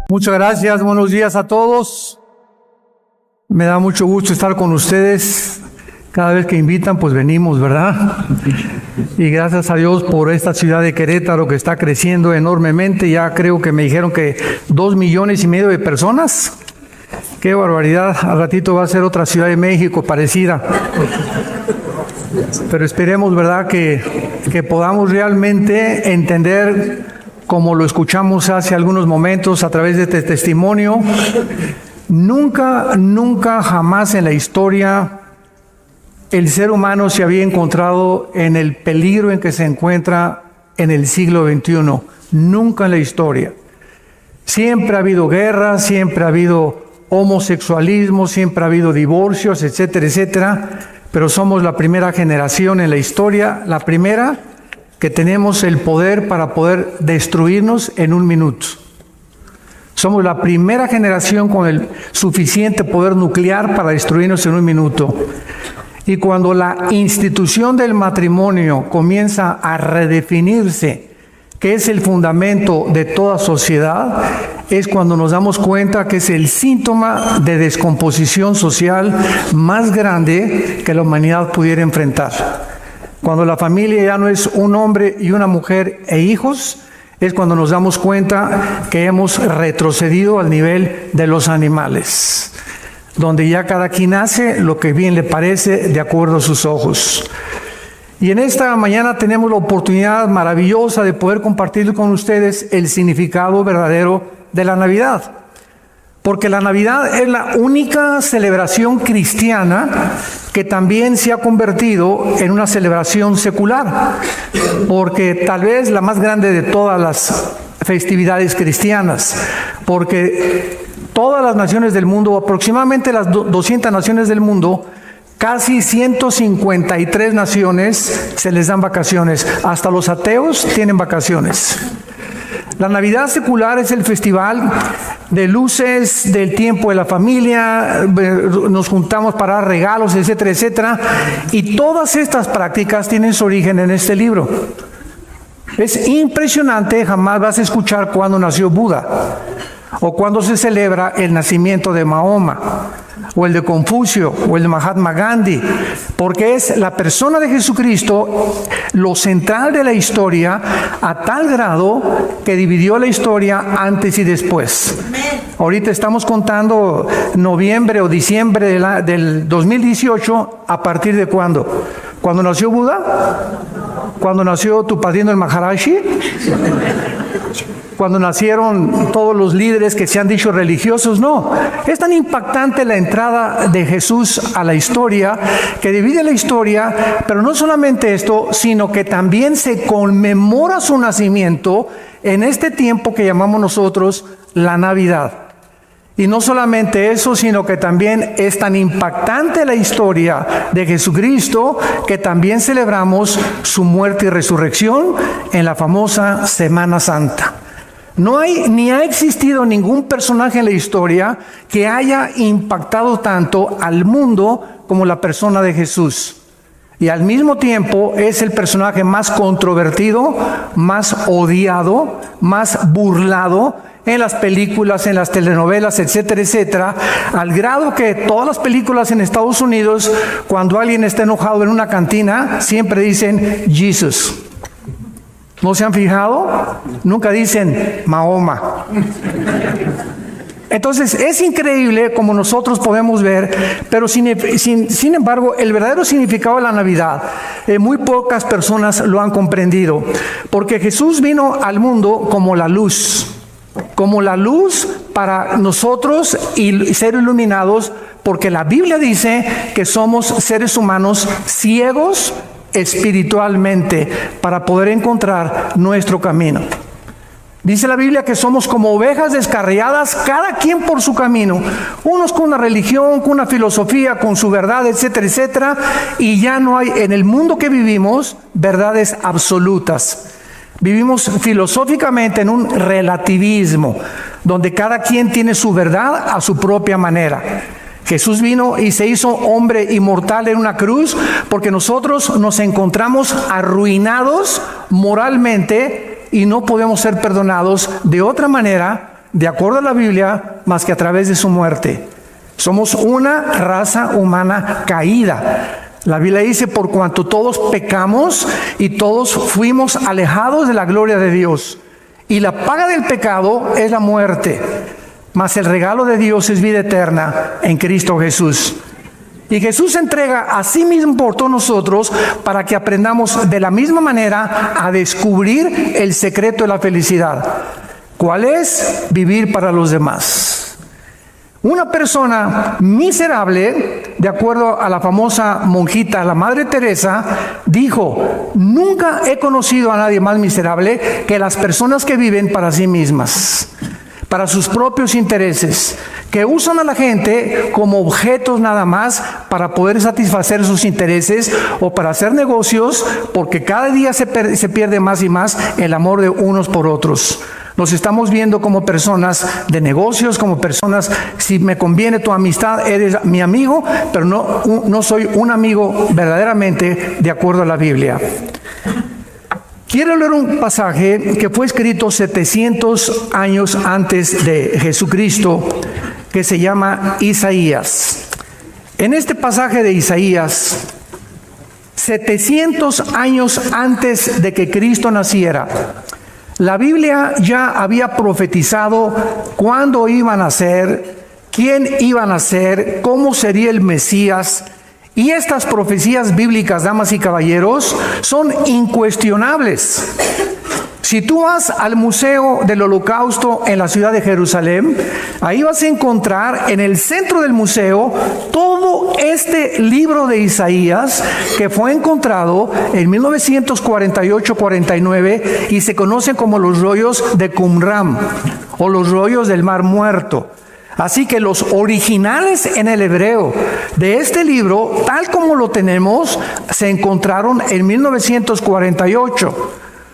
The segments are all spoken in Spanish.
Muchas gracias, buenos días a todos. Me da mucho gusto estar con ustedes. Cada vez que invitan, pues venimos, ¿verdad? Y gracias a Dios por esta ciudad de Querétaro que está creciendo enormemente. Ya creo que me dijeron que 2,5 millones de personas. ¡Qué barbaridad! Al ratito va a ser otra Ciudad de México parecida. Pero esperemos, ¿verdad?, que podamos realmente entender, como lo escuchamos hace algunos momentos a través de este testimonio, nunca jamás en la historia el ser humano se había encontrado en el peligro en que se encuentra en el siglo XXI. Nunca en la historia. Siempre ha habido guerras, siempre ha habido homosexualismo, siempre ha habido divorcios, etcétera, etcétera. Pero somos la primera generación en la historia, la primera que tenemos el poder para poder destruirnos en un minuto. Somos la primera generación con el suficiente poder nuclear para destruirnos en un minuto. Y cuando la institución del matrimonio comienza a redefinirse, que es el fundamento de toda sociedad, es cuando nos damos cuenta que es el síntoma de descomposición social más grande que la humanidad pudiera enfrentar. Cuando la familia ya no es un hombre y una mujer e hijos, es cuando nos damos cuenta que hemos retrocedido al nivel de los animales, donde ya cada quien hace lo que bien le parece de acuerdo a sus ojos. Y en esta mañana tenemos la oportunidad maravillosa de poder compartir con ustedes el significado verdadero de la Navidad. Porque la Navidad es la única celebración cristiana que también se ha convertido en una celebración secular. Porque tal vez la más grande de todas las festividades cristianas. Porque todas las naciones del mundo, aproximadamente las 200 naciones del mundo, casi 153 naciones se les dan vacaciones. Hasta los ateos tienen vacaciones. La Navidad secular es el festival de luces, del tiempo de la familia, nos juntamos para dar regalos, etcétera, etcétera. Y todas estas prácticas tienen su origen en este libro. Es impresionante, jamás vas a escuchar cuándo nació Buda, o cuándo se celebra el nacimiento de Mahoma, o el de Confucio, o el de Mahatma Gandhi, porque es la persona de Jesucristo lo central de la historia, a tal grado que dividió la historia antes y después. Ahorita estamos contando noviembre o diciembre del 2018, ¿a partir de cuándo? ¿Cuándo nació Buda? ¿Cuándo nació tu padrino el Maharaji? Cuando nacieron todos los líderes que se han dicho religiosos. No, es tan impactante la entrada de Jesús a la historia, que divide la historia, pero no solamente esto, sino que también se conmemora su nacimiento en este tiempo que llamamos nosotros la Navidad. Y no solamente eso, sino que también es tan impactante la historia de Jesucristo que también celebramos su muerte y resurrección en la famosa Semana Santa. No hay ni ha existido ningún personaje en la historia que haya impactado tanto al mundo como la persona de Jesús. Y al mismo tiempo es el personaje más controvertido, más odiado, más burlado en las películas, en las telenovelas, etcétera, etcétera, al grado que todas las películas en Estados Unidos, cuando alguien está enojado en una cantina, siempre dicen Jesus. ¿No se han fijado? Nunca dicen Mahoma. Entonces es increíble como nosotros podemos ver, pero sin embargo el verdadero significado de la Navidad, muy pocas personas lo han comprendido, porque Jesús vino al mundo como la luz para nosotros y ser iluminados, porque la Biblia dice que somos seres humanos ciegos espiritualmente para poder encontrar nuestro camino. Dice la Biblia que somos como ovejas descarriadas, cada quien por su camino, unos con una religión, con una filosofía, con su verdad, etcétera, etcétera, y ya no hay en el mundo que vivimos verdades absolutas. Vivimos filosóficamente en un relativismo, donde cada quien tiene su verdad a su propia manera. Jesús vino y se hizo hombre inmortal en una cruz porque nosotros nos encontramos arruinados moralmente y no podemos ser perdonados de otra manera de acuerdo a la Biblia, más que a través de su muerte. Somos una raza humana caída. La Biblia dice, por cuanto todos pecamos y todos fuimos alejados de la gloria de Dios. Y la paga del pecado es la muerte, mas el regalo de Dios es vida eterna en Cristo Jesús. Y Jesús se entrega a sí mismo por todos nosotros para que aprendamos de la misma manera a descubrir el secreto de la felicidad. ¿Cuál es? Vivir para los demás. Una persona miserable, de acuerdo a la famosa monjita, la Madre Teresa, dijo, nunca he conocido a nadie más miserable que las personas que viven para sí mismas, para sus propios intereses, que usan a la gente como objetos nada más para poder satisfacer sus intereses o para hacer negocios, porque cada día se pierde más y más el amor de unos por otros. Nos estamos viendo como personas de negocios, como personas, si me conviene tu amistad, eres mi amigo, pero no soy un amigo verdaderamente de acuerdo a la Biblia. Quiero leer un pasaje que fue escrito 700 años antes de Jesucristo, que se llama Isaías. En este pasaje de Isaías, 700 años antes de que Cristo naciera, la Biblia ya había profetizado cuándo iban a ser, quién iban a ser, cómo sería el Mesías. Y estas profecías bíblicas, damas y caballeros, son incuestionables. Si tú vas al Museo del Holocausto en la ciudad de Jerusalén, ahí vas a encontrar en el centro del museo todo este libro de Isaías que fue encontrado en 1948-49 y se conocen como los rollos de Qumran o los rollos del Mar Muerto. Así que los originales en el hebreo de este libro, tal como lo tenemos, se encontraron en 1948.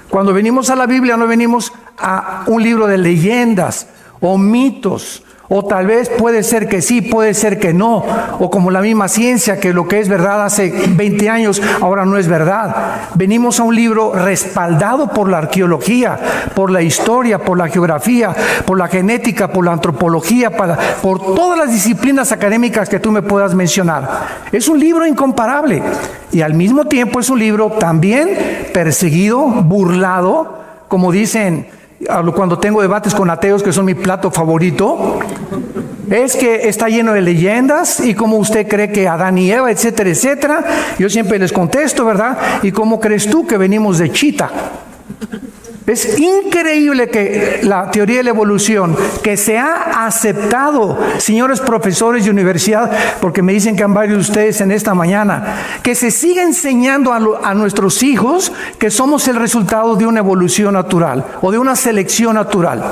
Cuando venimos a la Biblia no venimos a un libro de leyendas o mitos, o tal vez puede ser que sí, puede ser que no, o como la misma ciencia, que lo que es verdad hace 20 años ahora no es verdad. Venimos a un libro respaldado por la arqueología, por la historia, por la geografía, por la genética, por la antropología, por todas las disciplinas académicas que tú me puedas mencionar. Es un libro incomparable y al mismo tiempo es un libro también perseguido, burlado, como dicen cuando tengo debates con ateos, que son mi plato favorito, es que está lleno de leyendas y cómo usted cree que Adán y Eva, etcétera, etcétera. Yo siempre les contesto, ¿verdad? ¿Y cómo crees tú que venimos de Chita? Es increíble que la teoría de la evolución, que se ha aceptado, señores profesores de universidad, porque me dicen que han varios de ustedes en esta mañana, que se sigue enseñando a nuestros hijos que somos el resultado de una evolución natural o de una selección natural.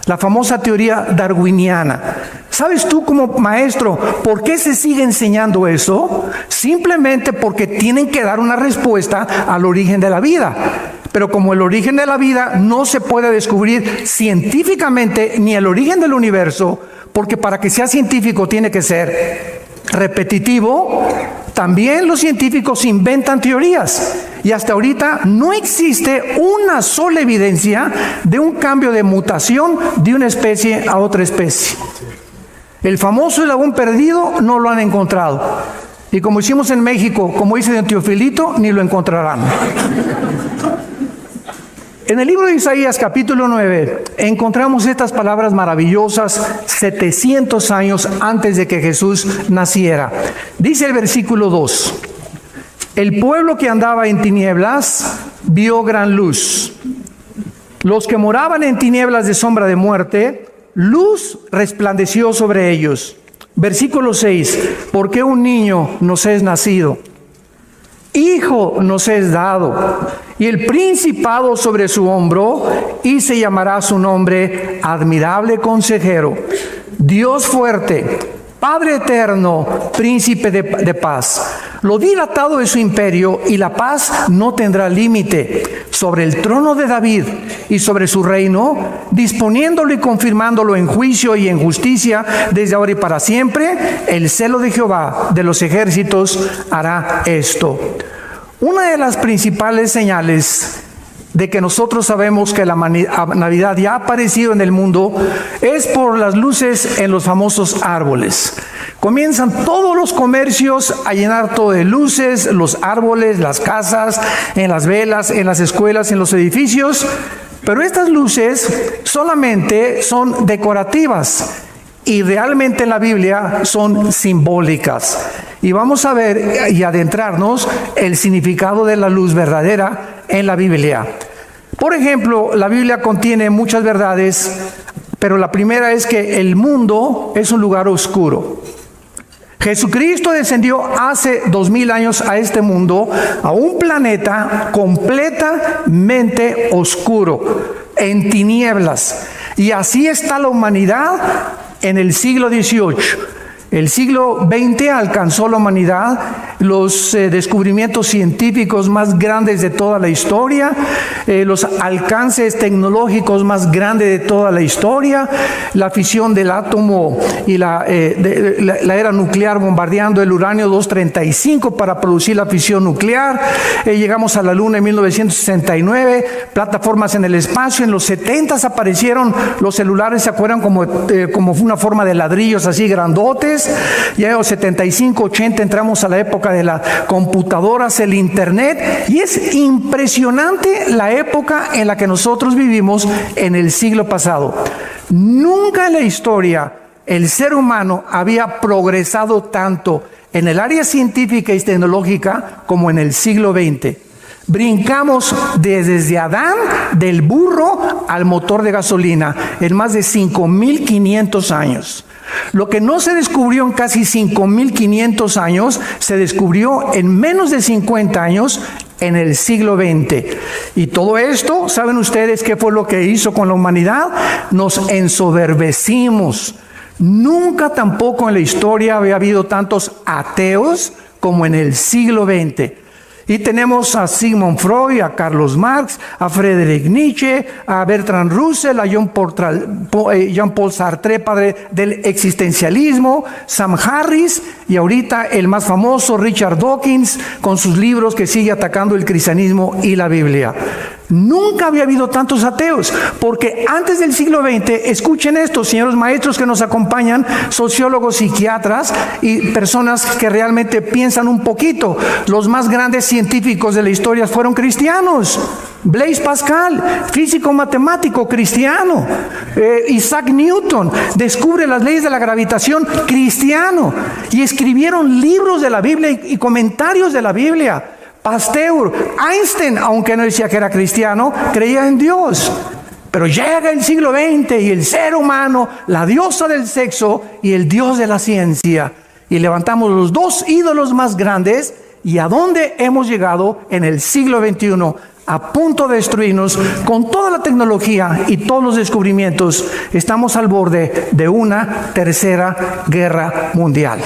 La famosa teoría darwiniana. ¿Sabes tú como maestro por qué se sigue enseñando eso? Simplemente porque tienen que dar una respuesta al origen de la vida. Pero como el origen de la vida no se puede descubrir científicamente, ni el origen del universo, porque para que sea científico tiene que ser repetitivo, también los científicos inventan teorías. Y hasta ahorita no existe una sola evidencia de un cambio de mutación de una especie a otra especie. El famoso eslabón perdido no lo han encontrado. Y como hicimos en México, como dice don Teofilito, ni lo encontrarán. En el libro de Isaías, capítulo 9, encontramos estas palabras maravillosas 700 años antes de que Jesús naciera. Dice el versículo 2, el pueblo que andaba en tinieblas vio gran luz. Los que moraban en tinieblas de sombra de muerte, luz resplandeció sobre ellos. Versículo 6, porque un niño nos es nacido, hijo nos es dado, y el principado sobre su hombro, y se llamará su nombre Admirable Consejero, Dios fuerte, Padre eterno, Príncipe de paz. Lo dilatado de su imperio y la paz no tendrá límite sobre el trono de David y sobre su reino, disponiéndolo y confirmándolo en juicio y en justicia desde ahora y para siempre. El celo de Jehová de los ejércitos hará esto. Una de las principales señales de que nosotros sabemos que la Navidad ya ha aparecido en el mundo es por las luces en los famosos árboles. Comienzan todos los comercios a llenar todo de luces, los árboles, las casas, en las velas, en las escuelas, en los edificios. Pero estas luces solamente son decorativas y realmente en la Biblia son simbólicas. Y vamos a ver y adentrarnos el significado de la luz verdadera en la Biblia. Por ejemplo, la Biblia contiene muchas verdades, pero la primera es que el mundo es un lugar oscuro. Jesucristo descendió hace 2000 años a este mundo, a un planeta completamente oscuro, en tinieblas. Y así está la humanidad en el siglo XVIII. El siglo XX alcanzó la humanidad los descubrimientos científicos más grandes de toda la historia, los alcances tecnológicos más grandes de toda la historia, la fisión del átomo y la era nuclear bombardeando el uranio 235 para producir la fisión nuclear. Llegamos a la Luna en 1969, plataformas en el espacio. En los 70s aparecieron los celulares, ¿se acuerdan? Como una forma de ladrillos así grandotes. Ya en los 75, 80 entramos a la época de las computadoras, el internet, y es impresionante la época en la que nosotros vivimos en el siglo pasado. Nunca en la historia el ser humano había progresado tanto en el área científica y tecnológica como en el siglo XX. Brincamos desde Adán, del burro al motor de gasolina, en más de 5.500 años. Lo que no se descubrió en casi 5.500 años, se descubrió en menos de 50 años en el siglo XX. Y todo esto, ¿saben ustedes qué fue lo que hizo con la humanidad? Nos ensoberbecimos. Nunca tampoco en la historia había habido tantos ateos como en el siglo XX. Y tenemos a Sigmund Freud, a Carlos Marx, a Friedrich Nietzsche, a Bertrand Russell, a Jean-Paul Sartre, padre del existencialismo, Sam Harris, y ahorita el más famoso, Richard Dawkins, con sus libros que sigue atacando el cristianismo y la Biblia. Nunca había habido tantos ateos, porque antes del siglo XX, escuchen esto, señores maestros que nos acompañan, sociólogos, psiquiatras y personas que realmente piensan un poquito, los más grandes científicos de la historia fueron cristianos. Blaise Pascal, físico matemático cristiano. Isaac Newton descubre las leyes de la gravitación, cristiano. Y escribieron libros de la Biblia y comentarios de la Biblia. Pasteur, Einstein, aunque no decía que era cristiano, creía en Dios. Pero llega el siglo XX y el ser humano, la diosa del sexo y el dios de la ciencia. Y levantamos los dos ídolos más grandes. ¿Y a dónde hemos llegado en el siglo XXI? A punto de destruirnos con toda la tecnología y todos los descubrimientos. Estamos al borde de una tercera guerra mundial.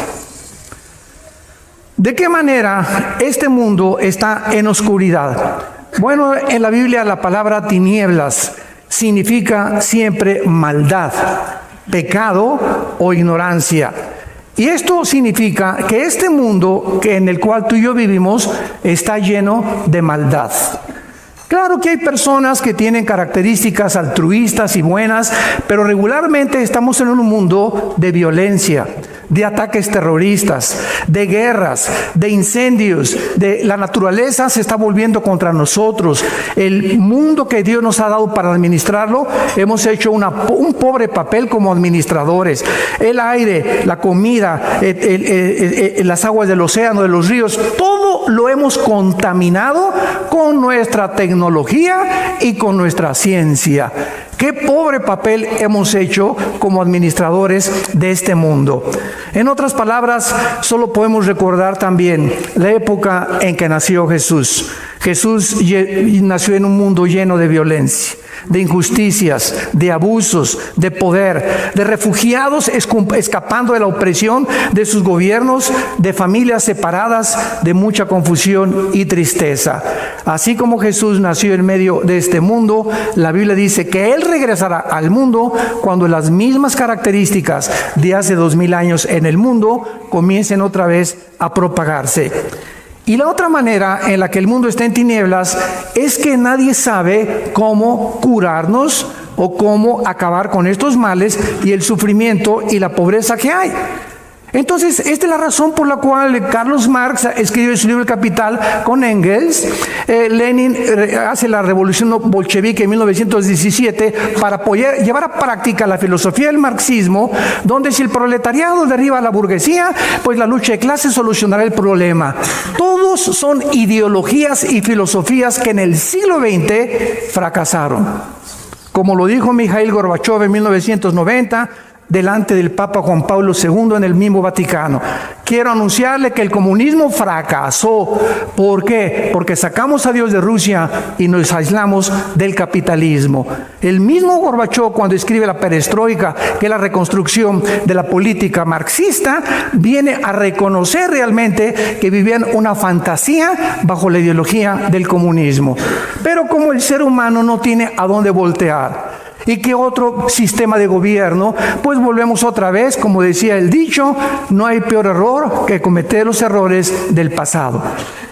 ¿De qué manera este mundo está en oscuridad? Bueno, en la Biblia la palabra tinieblas significa siempre maldad, pecado o ignorancia. Y esto significa que este mundo en el cual tú y yo vivimos está lleno de maldad. Claro que hay personas que tienen características altruistas y buenas, pero regularmente estamos en un mundo de violencia, de ataques terroristas, de guerras, de incendios, de la naturaleza se está volviendo contra nosotros. El mundo que Dios nos ha dado para administrarlo, hemos hecho un pobre papel como administradores. El aire, la comida, las aguas del océano, de los ríos, todo lo hemos contaminado con nuestra tecnología y con nuestra ciencia. Qué pobre papel hemos hecho como administradores de este mundo. En otras palabras, solo podemos recordar también la época en que nació Jesús. Jesús nació en un mundo lleno de violencia, de injusticias, de abusos, de poder, de refugiados escapando de la opresión de sus gobiernos, de familias separadas, de mucha confusión y tristeza. Así como Jesús nació en medio de este mundo, la Biblia dice que Él regresará al mundo cuando las mismas características de hace 2000 años en el mundo comiencen otra vez a propagarse. Y la otra manera en la que el mundo está en tinieblas es que nadie sabe cómo curarnos o cómo acabar con estos males y el sufrimiento y la pobreza que hay. Entonces, esta es la razón por la cual Carlos Marx escribe su libro El Capital con Engels. Lenin hace la revolución bolchevique en 1917 para llevar a práctica la filosofía del marxismo, donde si el proletariado derriba a la burguesía, pues la lucha de clases solucionará el problema. Todos son ideologías y filosofías que en el siglo XX fracasaron. Como lo dijo Mikhail Gorbachev en 1990, delante del Papa Juan Pablo II en el mismo Vaticano. Quiero anunciarle que el comunismo fracasó. ¿Por qué? Porque sacamos a Dios de Rusia y nos aislamos del capitalismo. El mismo Gorbachev, cuando escribe la perestroika, que es la reconstrucción de la política marxista, viene a reconocer realmente que vivían una fantasía bajo la ideología del comunismo. Pero como el ser humano no tiene a dónde voltear, ¿y qué otro sistema de gobierno? Pues volvemos otra vez, como decía el dicho, no hay peor error que cometer los errores del pasado.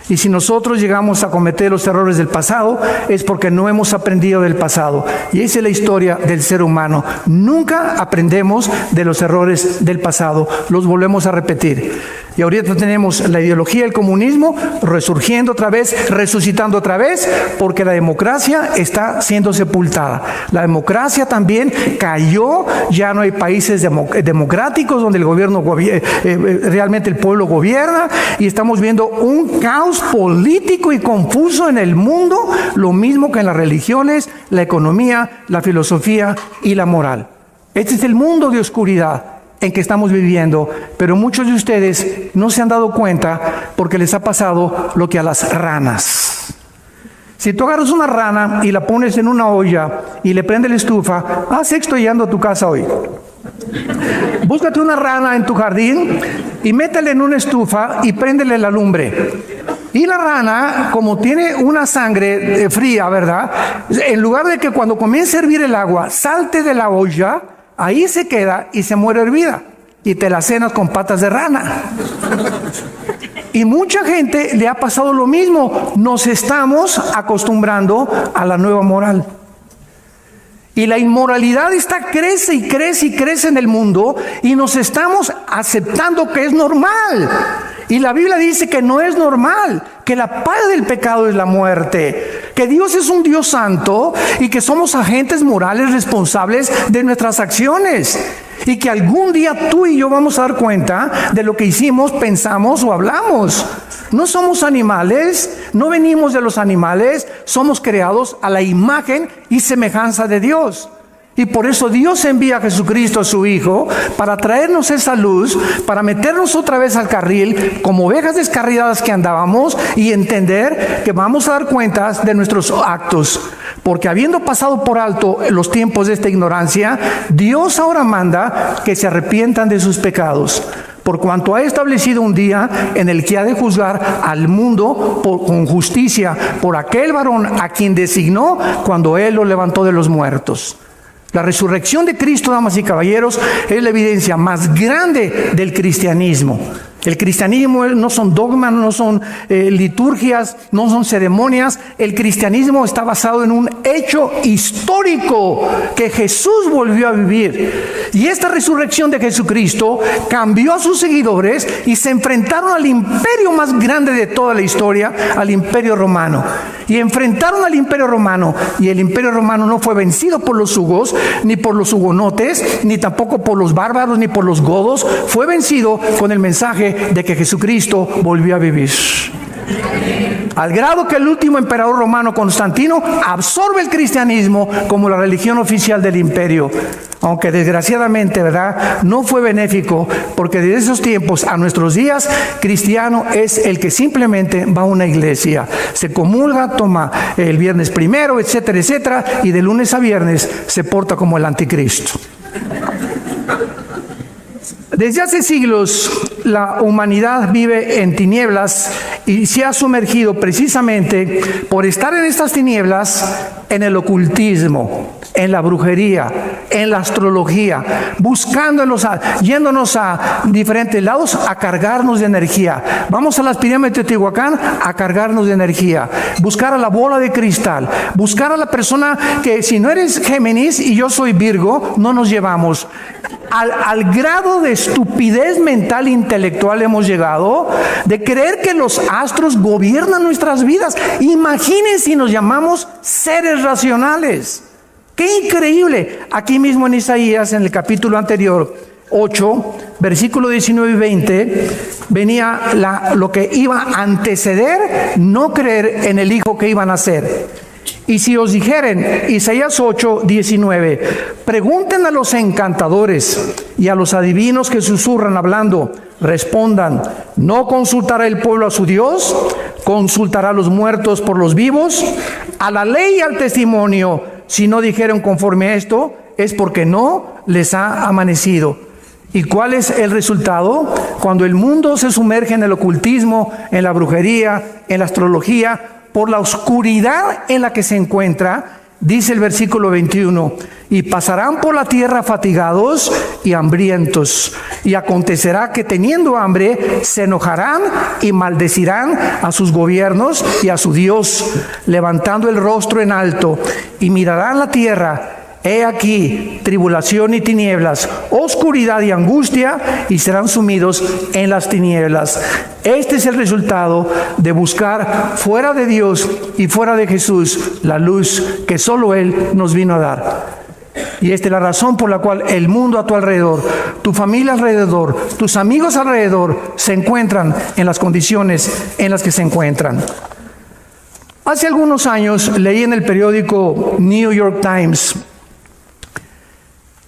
Y si nosotros llegamos a cometer los errores del pasado, es porque no hemos aprendido del pasado. Y esa es la historia del ser humano. Nunca aprendemos de los errores del pasado, los volvemos a repetir. Y ahorita tenemos la ideología del comunismo resurgiendo otra vez, resucitando otra vez, porque la democracia está siendo sepultada. La democracia también cayó, ya no hay países democráticos donde el gobierno, realmente el pueblo gobierna, y estamos viendo un caos político y confuso en el mundo, lo mismo que en las religiones, la economía, la filosofía y la moral. Este es el mundo de oscuridad en que estamos viviendo, pero muchos de ustedes no se han dado cuenta porque les ha pasado lo que a las ranas. Si tú agarras una rana y la pones en una olla y le prendes la estufa, sexto llegando a tu casa hoy. Búscate una rana en tu jardín y métele en una estufa y préndele la lumbre. Y la rana, como tiene una sangre fría, ¿verdad? En lugar de que cuando comience a hervir el agua salte de la olla, ahí se queda y se muere hervida. Y te la cenas con patas de rana. Y mucha gente le ha pasado lo mismo. Nos estamos acostumbrando a la nueva moral. Y la inmoralidad crece y crece y crece en el mundo, y nos estamos aceptando que es normal. Y la Biblia dice que no es normal, que la paga del pecado es la muerte, que Dios es un Dios santo y que somos agentes morales responsables de nuestras acciones. Y que algún día tú y yo vamos a dar cuenta de lo que hicimos, pensamos o hablamos. No somos animales, no venimos de los animales, somos creados a la imagen y semejanza de Dios. Y por eso Dios envía a Jesucristo, a su Hijo, para traernos esa luz, para meternos otra vez al carril, como ovejas descarriadas que andábamos, y entender que vamos a dar cuentas de nuestros actos. Porque habiendo pasado por alto los tiempos de esta ignorancia, Dios ahora manda que se arrepientan de sus pecados. Por cuanto ha establecido un día en el que ha de juzgar al mundo con justicia por aquel varón a quien designó cuando Él lo levantó de los muertos. La resurrección de Cristo, damas y caballeros, es la evidencia más grande del cristianismo. El cristianismo no son dogmas, no son liturgias, no son ceremonias. El cristianismo está basado en un hecho histórico que Jesús volvió a vivir. Y esta resurrección de Jesucristo cambió a sus seguidores y se enfrentaron al imperio más grande de toda la historia, al imperio romano. Y enfrentaron al imperio romano, y el imperio romano no fue vencido por los hugos, ni por los hugonotes, ni tampoco por los bárbaros, ni por los godos. Fue vencido con el mensaje de que Jesucristo volvió a vivir. Al grado que el último emperador romano, Constantino, absorbe el cristianismo como la religión oficial del imperio. Aunque desgraciadamente, ¿verdad?, no fue benéfico, porque desde esos tiempos a nuestros días, cristiano es el que simplemente va a una iglesia, se comulga, toma el viernes primero, etcétera, etcétera, y de lunes a viernes se porta como el anticristo. Desde hace siglos la humanidad vive en tinieblas y se ha sumergido precisamente por estar en estas tinieblas en el ocultismo. en la brujería, en la astrología, yéndonos a diferentes lados a cargarnos de energía. Vamos a las pirámides de Teotihuacán a cargarnos de energía, buscar a la bola de cristal, buscar a la persona que, si no eres Géminis y yo soy Virgo, no nos llevamos. Al grado de estupidez mental e intelectual hemos llegado de creer que los astros gobiernan nuestras vidas. Imaginen si nos llamamos seres racionales. ¡Qué increíble! Aquí mismo en Isaías, en el capítulo anterior, 8, versículo 19 y 20, venía lo que iba a anteceder no creer en el Hijo que iba a nacer. Y si os dijeren, Isaías 8, 19, pregunten a los encantadores y a los adivinos que susurran hablando, respondan, ¿no consultará el pueblo a su Dios? ¿Consultará a los muertos por los vivos? A la ley y al testimonio, si no dijeron conforme a esto, es porque no les ha amanecido. ¿Y cuál es el resultado? Cuando el mundo se sumerge en el ocultismo, en la brujería, en la astrología, por la oscuridad en la que se encuentra, dice el versículo 21, y pasarán por la tierra fatigados y hambrientos, y acontecerá que teniendo hambre se enojarán y maldecirán a sus gobiernos y a su Dios, levantando el rostro en alto, y mirarán la tierra. He aquí tribulación y tinieblas, oscuridad y angustia, y serán sumidos en las tinieblas. Este es el resultado de buscar fuera de Dios y fuera de Jesús la luz que solo Él nos vino a dar. Y esta es la razón por la cual el mundo a tu alrededor, tu familia alrededor, tus amigos alrededor se encuentran en las condiciones en las que se encuentran. Hace algunos años leí en el periódico New York Times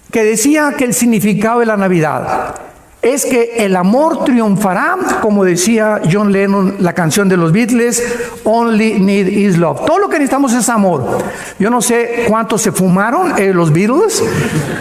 que decía que el significado de la Navidad es que el amor triunfará, como decía John Lennon, la canción de los Beatles, Only Need Is Love. Todo lo que necesitamos es amor. Yo no sé cuántos se fumaron los Beatles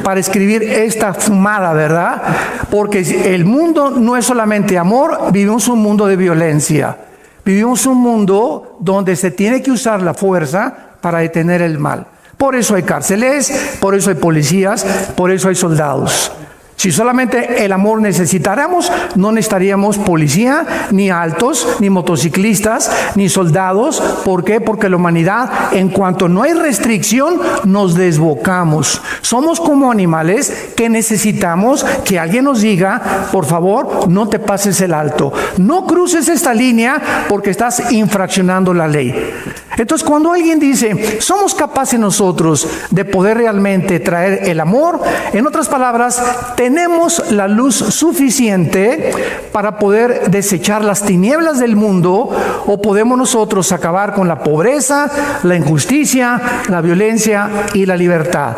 para escribir esta fumada, ¿verdad? Porque el mundo no es solamente amor, vivimos un mundo de violencia. Vivimos un mundo donde se tiene que usar la fuerza para detener el mal. Por eso hay cárceles, por eso hay policías, por eso hay soldados. Si solamente el amor necesitáramos, no necesitaríamos policía, ni altos, ni motociclistas, ni soldados. ¿Por qué? Porque la humanidad, en cuanto no hay restricción, nos desbocamos. Somos como animales que necesitamos que alguien nos diga, por favor, no te pases el alto. No cruces esta línea porque estás infraccionando la ley. Entonces, cuando alguien dice, somos capaces nosotros de poder realmente traer el amor, en otras palabras, tenemos la luz suficiente para poder desechar las tinieblas del mundo, o podemos nosotros acabar con la pobreza, la injusticia, la violencia y la libertad.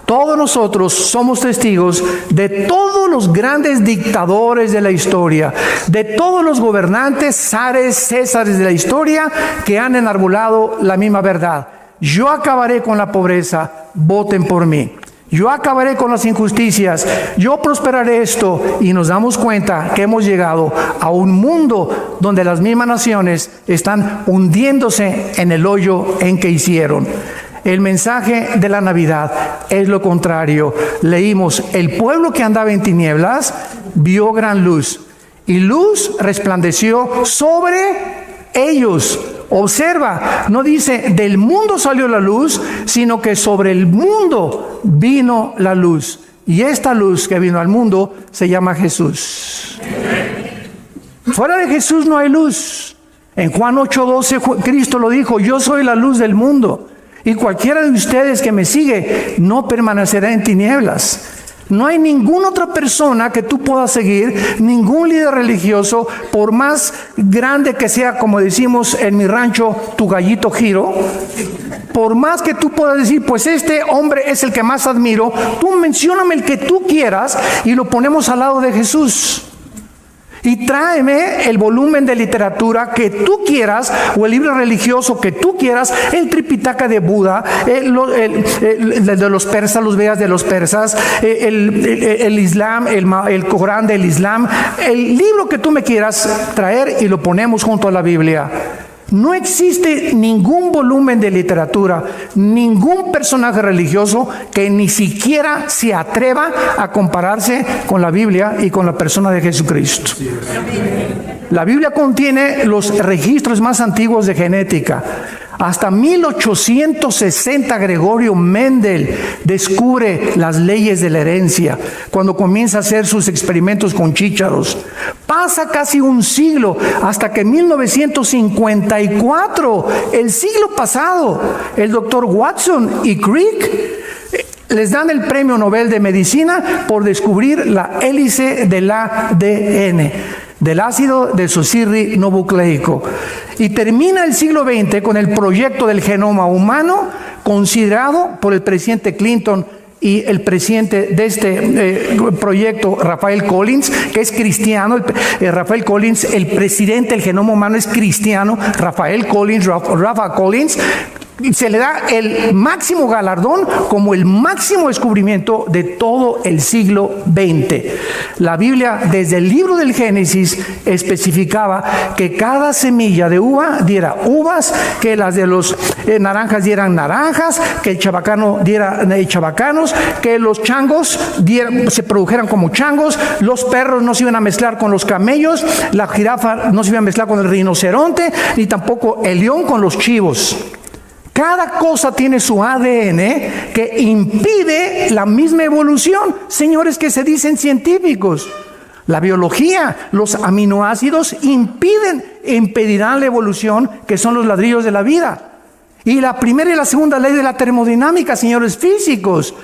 Todos nosotros somos testigos de todos los grandes dictadores de la historia, de todos los gobernantes, zares, césares de la historia que han enarbolado la misma verdad. Yo acabaré con la pobreza, voten por mí. Yo acabaré con las injusticias, yo prosperaré esto, y nos damos cuenta que hemos llegado a un mundo donde las mismas naciones están hundiéndose en el hoyo en que hicieron. El mensaje de la Navidad es lo contrario. Leímos, el pueblo que andaba en tinieblas vio gran luz, y luz resplandeció sobre ellos. Observa, no dice del mundo salió la luz, sino que sobre el mundo vino la luz. Y esta luz que vino al mundo se llama Jesús. Fuera de Jesús no hay luz. En Juan 8:12 Cristo lo dijo, yo soy la luz del mundo. Y cualquiera de ustedes que me sigue no permanecerá en tinieblas. No hay ninguna otra persona que tú puedas seguir, ningún líder religioso, por más grande que sea, como decimos en mi rancho, tu gallito giro. Por más que tú puedas decir, pues este hombre es el que más admiro, tú mencióname el que tú quieras y lo ponemos al lado de Jesús. Y tráeme el volumen de literatura que tú quieras, o el libro religioso que tú quieras, el Tripitaka de Buda, el de los persas, los Vedas de los persas, el Islam, el Corán del Islam, el libro que tú me quieras traer y lo ponemos junto a la Biblia. No existe ningún volumen de literatura, ningún personaje religioso que ni siquiera se atreva a compararse con la Biblia y con la persona de Jesucristo. La Biblia contiene los registros más antiguos de genética. Hasta 1860 Gregorio Mendel descubre las leyes de la herencia cuando comienza a hacer sus experimentos con chícharos. Pasa casi un siglo hasta que en 1954, el siglo pasado, el doctor Watson y Crick les dan el premio Nobel de Medicina por descubrir la hélice del ADN, del ácido desoxirribonucleico. Y termina el siglo XX con el proyecto del genoma humano, considerado por el presidente Clinton y el presidente de este proyecto, Rafael Collins, que es cristiano. Rafael Collins, el presidente del genoma humano, es cristiano. Rafael Collins, Rafa Collins, se le da el máximo galardón como el máximo descubrimiento de todo el siglo XX. La Biblia, desde el libro del Génesis, especificaba que cada semilla de uva diera uvas, que las de los naranjas dieran naranjas, que el chabacano diera chabacanos, que los changos se produjeran como changos, los perros no se iban a mezclar con los camellos, la jirafa no se iba a mezclar con el rinoceronte, ni tampoco el león con los chivos. Cada cosa tiene su ADN que impide la misma evolución. Señores que se dicen científicos. La biología, los aminoácidos impedirán la evolución, que son los ladrillos de la vida. Y la primera y la segunda ley de la termodinámica, señores físicos.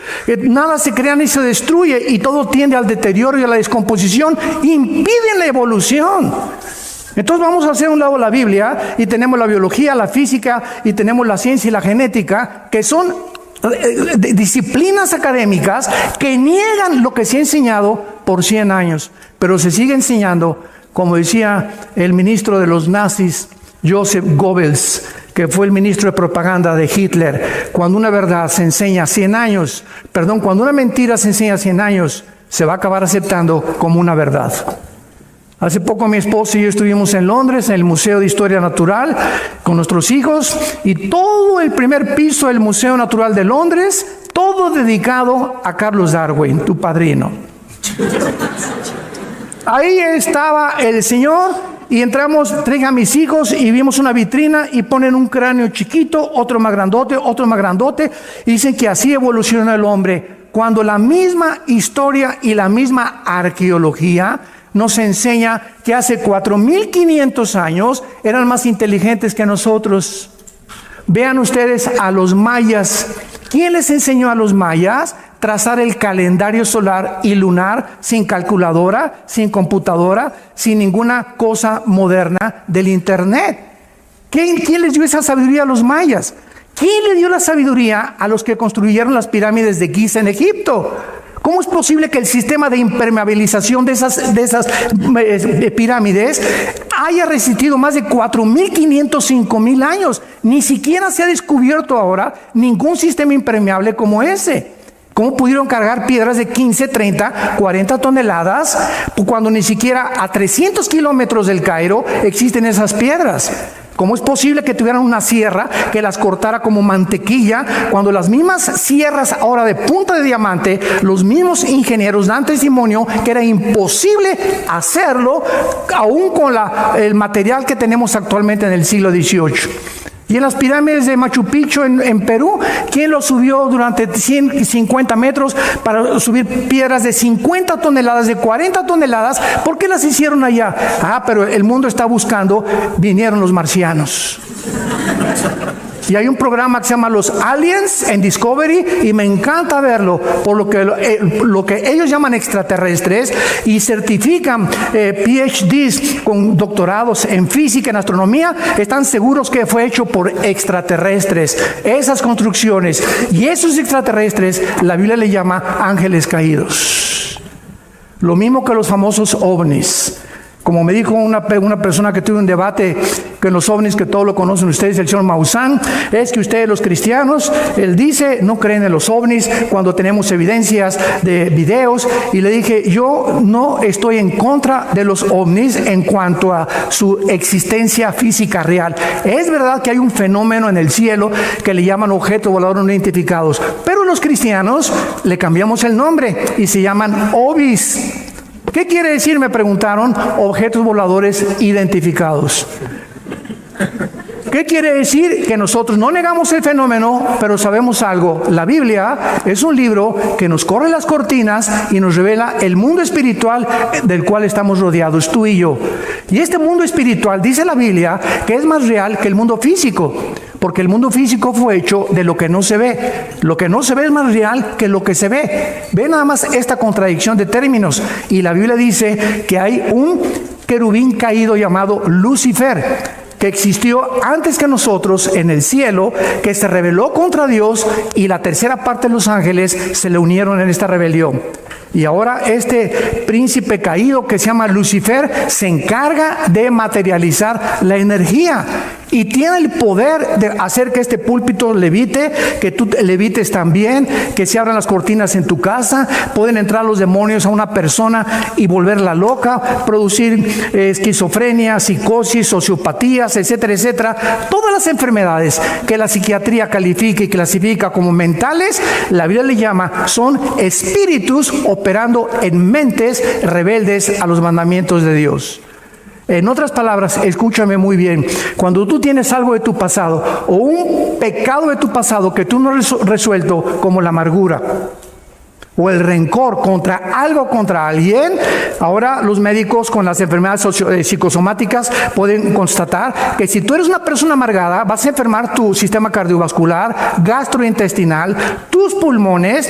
Nada se crea ni se destruye y todo tiende al deterioro y a la descomposición. Impiden la evolución. Entonces vamos a hacer un lado la Biblia y tenemos la biología, la física y tenemos la ciencia y la genética, que son disciplinas académicas que niegan lo que se ha enseñado por 100 años, pero se sigue enseñando, como decía el ministro de los nazis, Joseph Goebbels, que fue el ministro de propaganda de Hitler. Cuando una verdad se enseña 100 años, cuando una mentira se enseña 100 años, se va a acabar aceptando como una verdad. Hace poco mi esposo y yo estuvimos en Londres, en el Museo de Historia Natural, con nuestros hijos, y todo el primer piso del Museo Natural de Londres, todo dedicado a Carlos Darwin, tu padrino. Ahí estaba el señor, y entramos, traje a mis hijos, y vimos una vitrina, y ponen un cráneo chiquito, otro más grandote, y dicen que así evoluciona el hombre. Cuando la misma historia y la misma arqueología nos enseña que hace 4,500 años eran más inteligentes que nosotros. Vean ustedes a los mayas. ¿Quién les enseñó a los mayas? Trazar el calendario solar y lunar sin calculadora, sin computadora, sin ninguna cosa moderna del internet. ¿Quién les dio esa sabiduría a los mayas? ¿Quién le dio la sabiduría a los que construyeron las pirámides de Giza en Egipto? ¿Cómo es posible que el sistema de impermeabilización de esas pirámides haya resistido más de 4,500, 5,000 años? Ni siquiera se ha descubierto ahora ningún sistema impermeable como ese. ¿Cómo pudieron cargar piedras de 15, 30, 40 toneladas cuando ni siquiera a 300 kilómetros del Cairo existen esas piedras? ¿Cómo es posible que tuvieran una sierra que las cortara como mantequilla cuando las mismas sierras ahora de punta de diamante, los mismos ingenieros dan testimonio que era imposible hacerlo aún con el material que tenemos actualmente en el siglo XVIII? Y en las pirámides de Machu Picchu en Perú, ¿quién lo subió durante 150 metros para subir piedras de 50 toneladas, de 40 toneladas? ¿Por qué las hicieron allá? Pero el mundo está buscando, vinieron los marcianos. Y hay un programa que se llama Los Aliens en Discovery y me encanta verlo por lo que ellos llaman extraterrestres y certifican PhDs con doctorados en física, en astronomía, están seguros que fue hecho por extraterrestres. Esas construcciones y esos extraterrestres, la Biblia le llama ángeles caídos. Lo mismo que los famosos ovnis. Como me dijo una persona que tuve un debate que los ovnis, que todos lo conocen ustedes, el señor Maussan, es que ustedes los cristianos, él dice, no creen en los ovnis cuando tenemos evidencias de videos. Y le dije, yo no estoy en contra de los ovnis en cuanto a su existencia física real. Es verdad que hay un fenómeno en el cielo que le llaman objetos voladores no identificados, pero los cristianos le cambiamos el nombre y se llaman OVIs. ¿Qué quiere decir? Me preguntaron. Objetos voladores identificados. ¿Qué quiere decir? Que nosotros no negamos el fenómeno, pero sabemos algo. La Biblia es un libro que nos corre las cortinas y nos revela el mundo espiritual del cual estamos rodeados, tú y yo. Y este mundo espiritual, dice la Biblia, que es más real que el mundo físico, porque el mundo físico fue hecho de lo que no se ve. Lo que no se ve es más real que lo que se ve. Ve nada más esta contradicción de términos. Y la Biblia dice que hay un querubín caído llamado Lucifer, que existió antes que nosotros en el cielo, que se rebeló contra Dios, y la tercera parte de los ángeles se le unieron en esta rebelión. Y ahora este príncipe caído que se llama Lucifer se encarga de materializar la energía y tiene el poder de hacer que este púlpito levite, que tú levites también, que se abran las cortinas en tu casa. Pueden entrar los demonios a una persona y volverla loca, producir esquizofrenia, psicosis, sociopatías, etcétera, etcétera. Todas las enfermedades que la psiquiatría califica y clasifica como mentales, la Biblia le llama, son espíritus operando en mentes rebeldes a los mandamientos de Dios. En otras palabras, escúchame muy bien, cuando tú tienes algo de tu pasado o un pecado de tu pasado que tú no has resuelto, como la amargura o el rencor contra algo, contra alguien, ahora los médicos con las enfermedades psicosomáticas pueden constatar que si tú eres una persona amargada, vas a enfermar tu sistema cardiovascular, gastrointestinal, tus pulmones.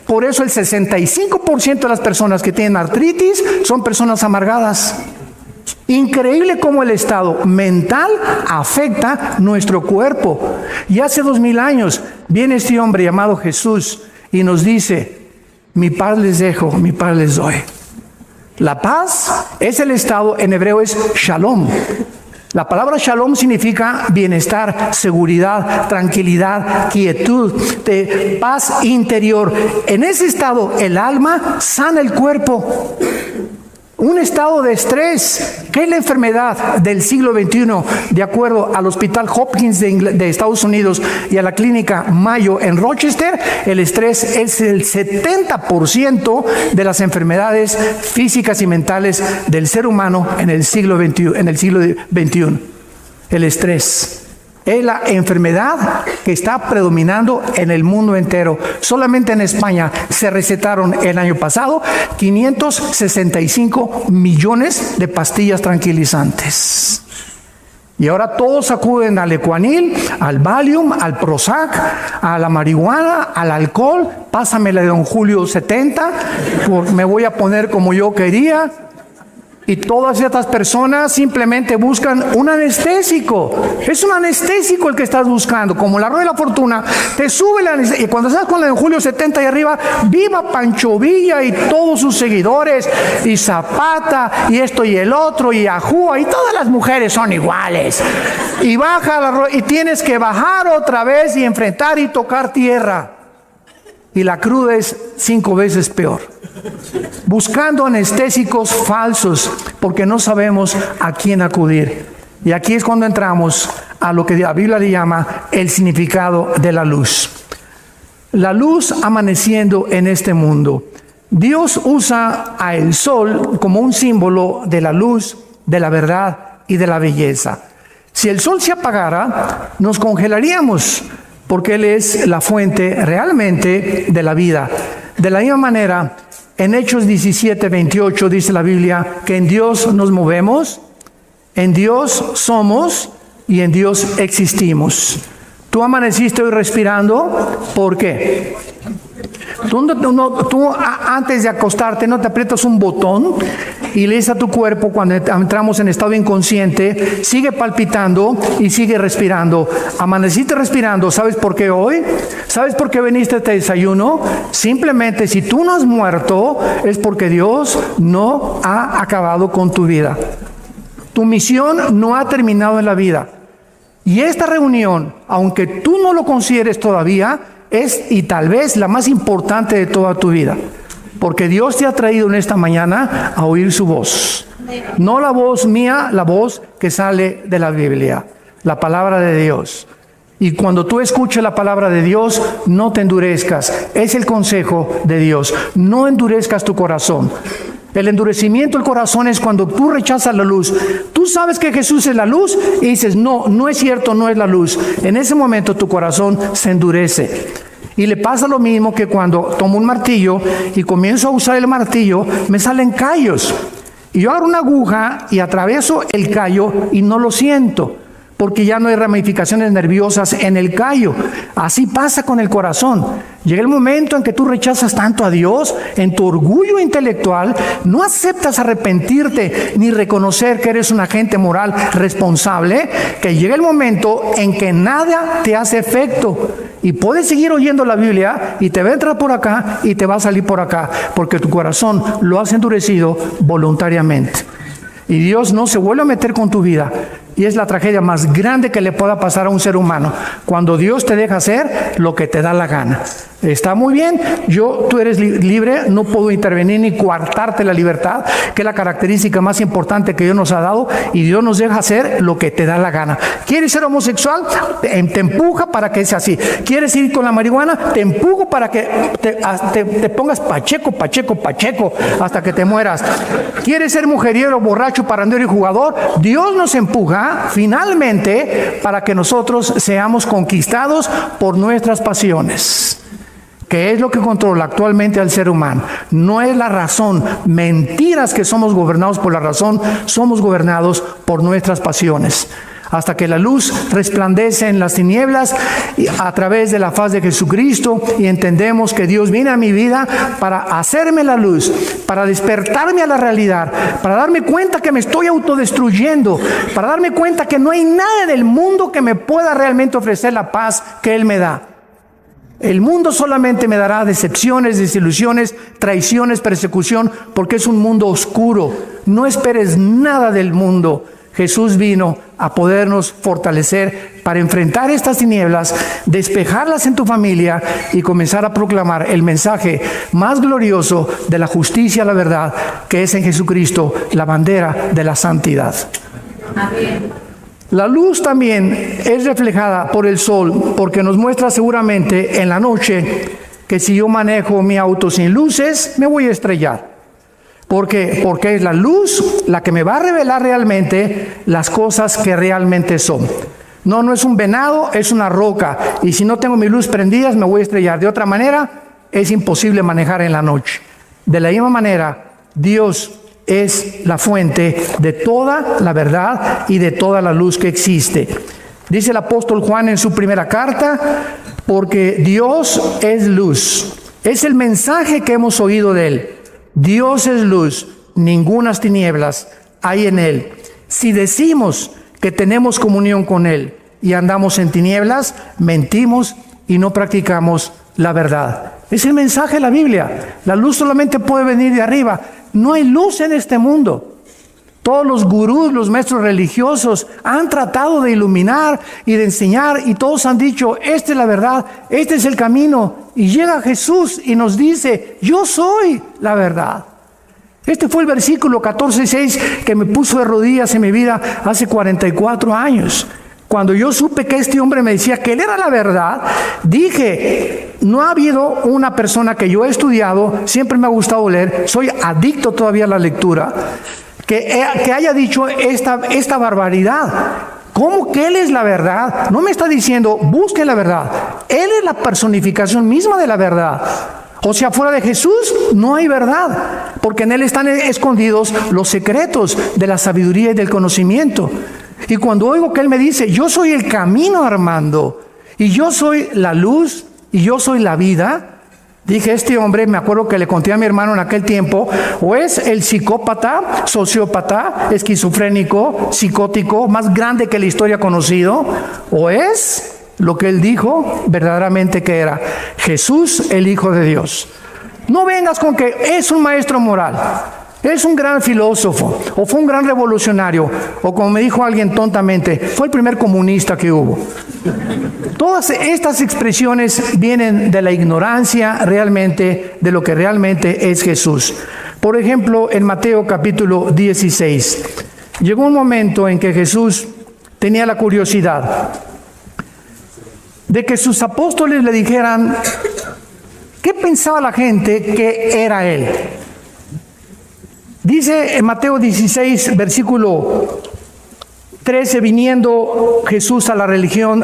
Por eso el 65% de las personas que tienen artritis son personas amargadas. Increíble cómo el estado mental afecta nuestro cuerpo. Y hace 2000 años viene este hombre llamado Jesús y nos dice, mi paz les dejo, mi paz les doy. La paz es el estado, en hebreo es shalom. La palabra shalom significa bienestar, seguridad, tranquilidad, quietud, de paz interior. En ese estado el alma sana el cuerpo. Un estado de estrés, que es la enfermedad del siglo XXI, de acuerdo al Hospital Hopkins de Estados Unidos y a la Clínica Mayo en Rochester. El estrés es el 70% de las enfermedades físicas y mentales del ser humano en el siglo XXI. El estrés es la enfermedad que está predominando en el mundo entero. Solamente en España se recetaron el año pasado 565 millones de pastillas tranquilizantes. Y ahora todos acuden al Equanil, al Valium, al Prozac, a la marihuana, al alcohol. Pásame la de Don Julio 70, me voy a poner como yo quería. Y todas estas personas simplemente buscan un anestésico. Es un anestésico el que estás buscando. Como la rueda de la fortuna, te sube la anestésico. Y cuando estás con la de Julio 70 y arriba, viva Pancho Villa y todos sus seguidores, y Zapata, y esto y el otro, y Ajúa, y todas las mujeres son iguales. Y baja la rueda, y tienes que bajar otra vez y enfrentar y tocar tierra. Y la cruda es 5 veces peor. Buscando anestésicos falsos, porque no sabemos a quién acudir. Y aquí es cuando entramos a lo que la Biblia le llama el significado de la luz. La luz amaneciendo en este mundo. Dios usa a el sol como un símbolo de la luz, de la verdad y de la belleza. Si el sol se apagara, nos congelaríamos, porque Él es la fuente realmente de la vida. De la misma manera, en Hechos 17:28 dice la Biblia que en Dios nos movemos, en Dios somos y en Dios existimos. ¿Tú amaneciste hoy respirando? ¿Por qué? Tú antes de acostarte no te aprietas un botón y le dices a tu cuerpo, cuando entramos en estado inconsciente, sigue palpitando y sigue respirando. Amaneciste respirando. ¿Sabes por qué hoy? ¿Sabes por qué viniste a este desayuno? Simplemente, si tú no has muerto, es porque Dios no ha acabado con tu vida. Tu misión no ha terminado en la vida. Y esta reunión, aunque tú no lo consideres todavía, es y tal vez la más importante de toda tu vida. Porque Dios te ha traído en esta mañana a oír su voz. No la voz mía, la voz que sale de la Biblia, la palabra de Dios. Y cuando tú escuches la palabra de Dios, no te endurezcas. Es el consejo de Dios. No endurezcas tu corazón. El endurecimiento del corazón es cuando tú rechazas la luz. Tú sabes que Jesús es la luz y dices, no, no es cierto, no es la luz. En ese momento tu corazón se endurece. Y le pasa lo mismo que cuando tomo un martillo y comienzo a usar el martillo, me salen callos. Y yo agarro una aguja y atravieso el callo y no lo siento, porque ya no hay ramificaciones nerviosas en el callo. Así pasa con el corazón. Llega el momento en que tú rechazas tanto a Dios, en tu orgullo intelectual, no aceptas arrepentirte ni reconocer que eres un agente moral responsable, que llega el momento en que nada te hace efecto. Y puedes seguir oyendo la Biblia y te va a entrar por acá y te va a salir por acá, porque tu corazón lo has endurecido voluntariamente. Y Dios no se vuelve a meter con tu vida. Y es la tragedia más grande que le pueda pasar a un ser humano, cuando Dios te deja hacer lo que te da la gana. Está muy bien, tú eres libre, no puedo intervenir ni coartarte la libertad, que es la característica más importante que Dios nos ha dado, y Dios nos deja hacer lo que te da la gana. ¿Quieres ser homosexual? Te empuja para que sea así. ¿Quieres ir con la marihuana? Te empujo para que te pongas pacheco hasta que te mueras. ¿Quieres ser mujeriero, borracho, parrandero y jugador? Dios nos empuja finalmente para que nosotros seamos conquistados por nuestras pasiones, que es lo que controla actualmente al ser humano. No es la razón. Mentiras que somos gobernados por la razón, somos gobernados por nuestras pasiones. Hasta que la luz resplandece en las tinieblas a través de la faz de Jesucristo y entendemos que Dios viene a mi vida para hacerme la luz, para despertarme a la realidad, para darme cuenta que me estoy autodestruyendo, para darme cuenta que no hay nada en el mundo que me pueda realmente ofrecer la paz que Él me da. El mundo solamente me dará decepciones, desilusiones, traiciones, persecución, porque es un mundo oscuro. No esperes nada del mundo. Jesús vino a podernos fortalecer para enfrentar estas tinieblas, despejarlas en tu familia y comenzar a proclamar el mensaje más glorioso de la justicia, la verdad, que es en Jesucristo, la bandera de la santidad. Amén. La luz también es reflejada por el sol, porque nos muestra seguramente en la noche que si yo manejo mi auto sin luces, me voy a estrellar. Porque es la luz la que me va a revelar realmente las cosas que realmente son. No es un venado, es una roca. Y si no tengo mi luz prendida, me voy a estrellar. De otra manera, es imposible manejar en la noche. De la misma manera, Dios es la fuente de toda la verdad y de toda la luz que existe. Dice el apóstol Juan en su primera carta, porque Dios es luz. Es el mensaje que hemos oído de Él. Dios es luz, ningunas tinieblas hay en Él. Si decimos que tenemos comunión con Él y andamos en tinieblas, mentimos y no practicamos la verdad. Es el mensaje de la Biblia. La luz solamente puede venir de arriba. No hay luz en este mundo. Todos los gurús, los maestros religiosos han tratado de iluminar y de enseñar y todos han dicho, esta es la verdad, este es el camino. Y llega Jesús y nos dice, yo soy la verdad. Este fue el versículo 14:6 que me puso de rodillas en mi vida hace 44 años. Cuando yo supe que este hombre me decía que él era la verdad, dije, no ha habido una persona que yo he estudiado, siempre me ha gustado leer, soy adicto todavía a la lectura, que haya dicho esta barbaridad. ¿Cómo que Él es la verdad? No me está diciendo, busque la verdad. Él es la personificación misma de la verdad. O sea, fuera de Jesús no hay verdad, porque en Él están escondidos los secretos de la sabiduría y del conocimiento. Y cuando oigo que Él me dice, yo soy el camino, Armando, y yo soy la luz, y yo soy la vida, dije, este hombre, me acuerdo que le conté a mi hermano en aquel tiempo, o es el psicópata, sociópata, esquizofrénico, psicótico, más grande que la historia ha conocido, o es lo que él dijo verdaderamente que era, Jesús, el Hijo de Dios. No vengas con que es un maestro moral. Es un gran filósofo, o fue un gran revolucionario, o como me dijo alguien tontamente, fue el primer comunista que hubo. Todas estas expresiones vienen de la ignorancia realmente de lo que realmente es Jesús. Por ejemplo, en Mateo capítulo 16, llegó un momento en que Jesús tenía la curiosidad de que sus apóstoles le dijeran qué pensaba la gente que era Él. Dice en Mateo 16, versículo 13, viniendo Jesús a la región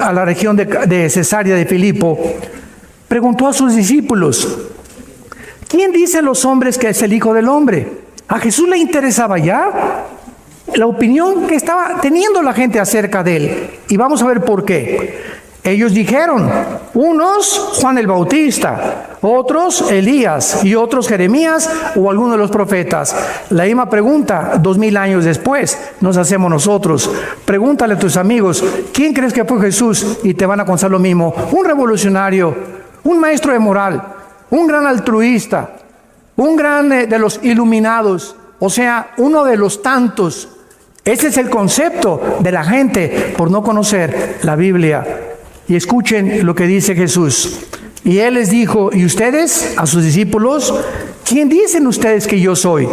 de Cesarea de Filipo, preguntó a sus discípulos, ¿quién dicen los hombres que es el Hijo del Hombre? A Jesús le interesaba ya la opinión que estaba teniendo la gente acerca de Él. Y vamos a ver por qué. Ellos dijeron, unos Juan el Bautista, otros Elías y otros Jeremías o alguno de los profetas. La misma pregunta 2000 años después nos hacemos nosotros. Pregúntale a tus amigos, ¿quién crees que fue Jesús? Y te van a contestar lo mismo. Un revolucionario, un maestro de moral, un gran altruista, un gran de los iluminados, o sea, uno de los tantos. Ese es el concepto de la gente por no conocer la Biblia. Y escuchen lo que dice Jesús. Y Él les dijo, ¿y ustedes, a sus discípulos, quién dicen ustedes que yo soy?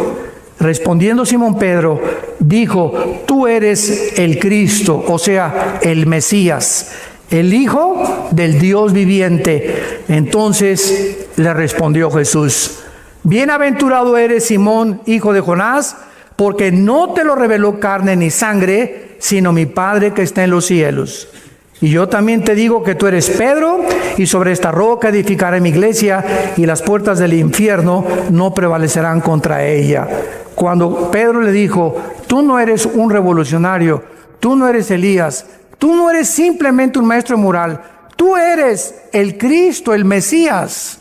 Respondiendo Simón Pedro, dijo, tú eres el Cristo, o sea, el Mesías, el Hijo del Dios viviente. Entonces le respondió Jesús, bienaventurado eres Simón, hijo de Jonás, porque no te lo reveló carne ni sangre, sino mi Padre que está en los cielos. Y yo también te digo que tú eres Pedro, y sobre esta roca edificaré mi iglesia, y las puertas del infierno no prevalecerán contra ella. Cuando Pedro le dijo, tú no eres un revolucionario, tú no eres Elías, tú no eres simplemente un maestro moral, tú eres el Cristo, el Mesías,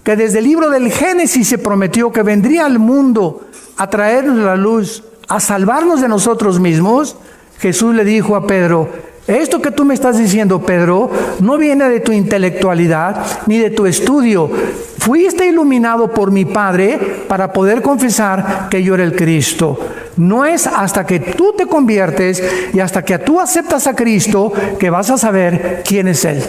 que desde el libro del Génesis se prometió que vendría al mundo a traernos la luz, a salvarnos de nosotros mismos. Jesús le dijo a Pedro, esto que tú me estás diciendo, Pedro, no viene de tu intelectualidad ni de tu estudio. Fuiste iluminado por mi Padre para poder confesar que yo era el Cristo. No es hasta que tú te conviertes y hasta que tú aceptas a Cristo que vas a saber quién es Él.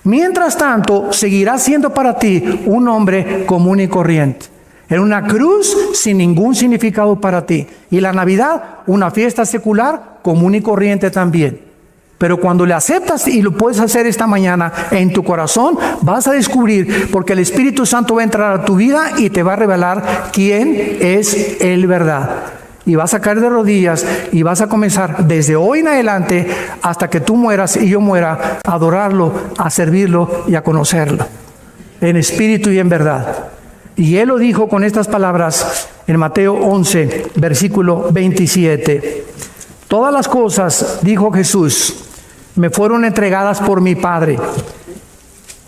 Mientras tanto, seguirá siendo para ti un hombre común y corriente. En una cruz sin ningún significado para ti. Y la Navidad, una fiesta secular común y corriente también. Pero cuando le aceptas, y lo puedes hacer esta mañana en tu corazón, vas a descubrir, porque el Espíritu Santo va a entrar a tu vida y te va a revelar quién es Él, verdad. Y vas a caer de rodillas y vas a comenzar desde hoy en adelante hasta que tú mueras y yo muera, a adorarlo, a servirlo y a conocerlo. En espíritu y en verdad. Y Él lo dijo con estas palabras en Mateo 11, versículo 27. Todas las cosas, dijo Jesús, me fueron entregadas por mi Padre.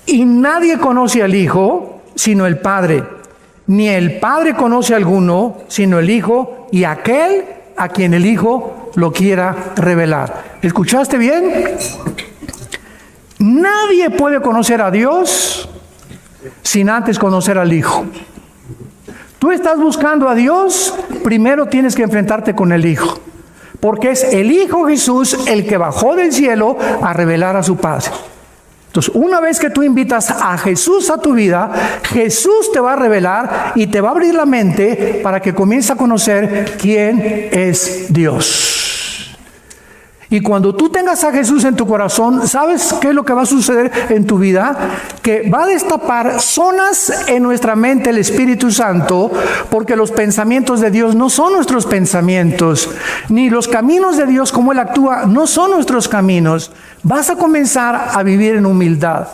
Y nadie conoce al Hijo sino el Padre. Ni el Padre conoce a alguno sino el Hijo y aquel a quien el Hijo lo quiera revelar. ¿Escuchaste bien? Nadie puede conocer a Dios sin antes conocer al Hijo. Tú estás buscando a Dios, primero tienes que enfrentarte con el Hijo, porque es el Hijo Jesús el que bajó del cielo a revelar a su Padre. Entonces, una vez que tú invitas a Jesús a tu vida, Jesús te va a revelar y te va a abrir la mente para que comiences a conocer quién es Dios. Y cuando tú tengas a Jesús en tu corazón, ¿sabes qué es lo que va a suceder en tu vida? Que va a destapar zonas en nuestra mente el Espíritu Santo, porque los pensamientos de Dios no son nuestros pensamientos, ni los caminos de Dios como Él actúa no son nuestros caminos. Vas a comenzar a vivir en humildad,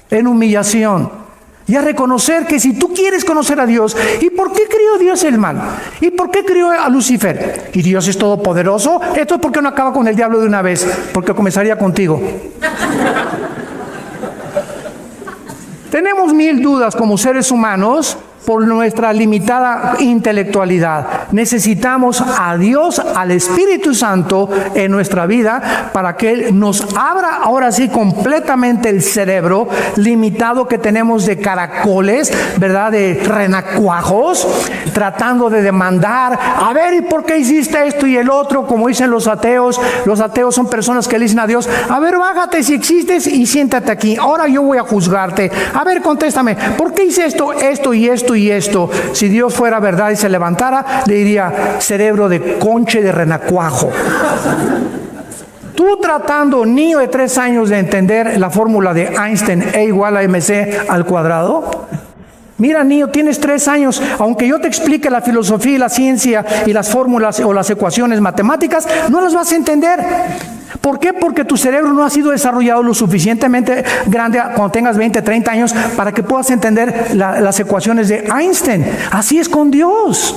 en humillación. Y a reconocer que si tú quieres conocer a Dios, ¿y por qué creó Dios el mal? ¿Y por qué creó a Lucifer? ¿Y Dios es todopoderoso? ¿Esto es porque no acaba con el diablo de una vez? Porque comenzaría contigo. Tenemos 1000 dudas como seres humanos, por nuestra limitada intelectualidad. Necesitamos a Dios, al Espíritu Santo en nuestra vida para que Él nos abra ahora sí completamente el cerebro limitado que tenemos de caracoles, ¿verdad? De renacuajos, tratando de demandar, a ver, ¿y por qué hiciste esto y el otro? Como dicen los ateos. Los ateos son personas que le dicen a Dios, a ver, bájate si existes y siéntate aquí. Ahora yo voy a juzgarte. A ver, contéstame, ¿por qué hice esto, esto y esto y esto? Si Dios fuera verdad y se levantara, le diría, cerebro de conche de renacuajo. Tú tratando, niño de 3 años, de entender la fórmula de Einstein, E igual a mc al cuadrado. Mira, niño, tienes 3 años, aunque yo te explique la filosofía y la ciencia y las fórmulas o las ecuaciones matemáticas, no las vas a entender. ¿Por qué? Porque tu cerebro no ha sido desarrollado lo suficientemente grande cuando tengas 20, 30 años para que puedas entender las ecuaciones de Einstein. Así es con Dios.